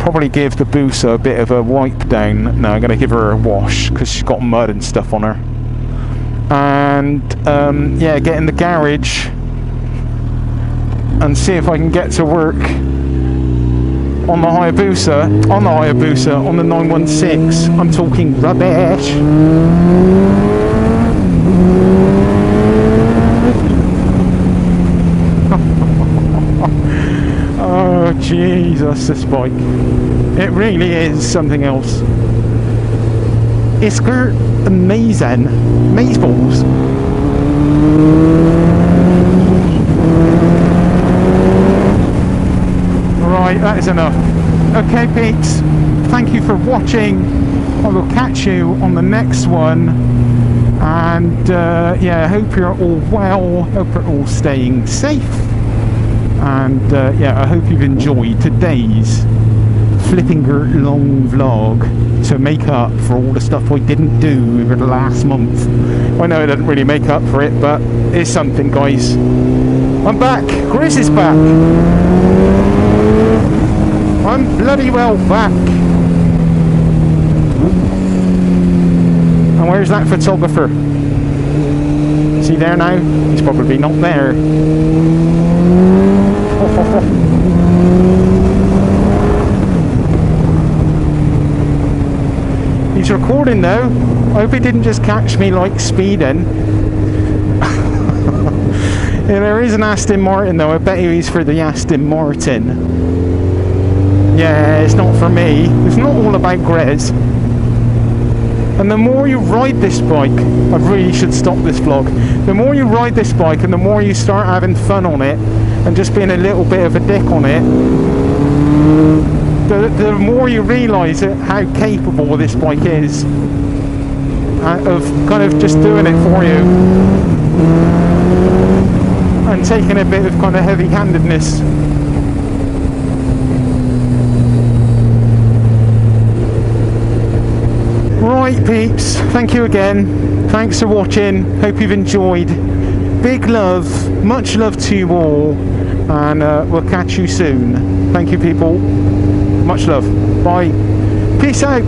probably give the Busa a bit of a wipe down. No, I'm going to give her a wash because she's got mud and stuff on her. and yeah, get in the garage and see if I can get to work on the Hayabusa, on the 916. I'm talking rubbish. Oh Jesus, this bike. It really is something else. It's amazing. Amazeballs. Right, that is enough. Okay, peeps, thank you for watching. I will catch you on the next one. And yeah, I hope you're all well. Hope you're all staying safe. And yeah, I hope you've enjoyed today's flipping long vlog to make up for all the stuff I didn't do over the last month. I know I didn't really make up for it, but it's something, guys. I'm back. Chris is back. I'm bloody well back. And where's that photographer? Is he there now? He's probably not there. He's recording though. I hope he didn't just catch me like speeding. Yeah, there is an Aston Martin though. I bet he's for the Aston Martin. Yeah, it's not for me. It's not all about Grez. And the more you ride this bike, I really should stop this vlog. The more you ride this bike and the more you start having fun on it and just being a little bit of a dick on it, the more you realise how capable this bike is of kind of just doing it for you and taking a bit of kind of heavy-handedness. Right, peeps, thank you again. Thanks for watching. Hope you've enjoyed. Big love, much love to you all, and we'll catch you soon. Thank you, people. Much love. Bye. Peace out.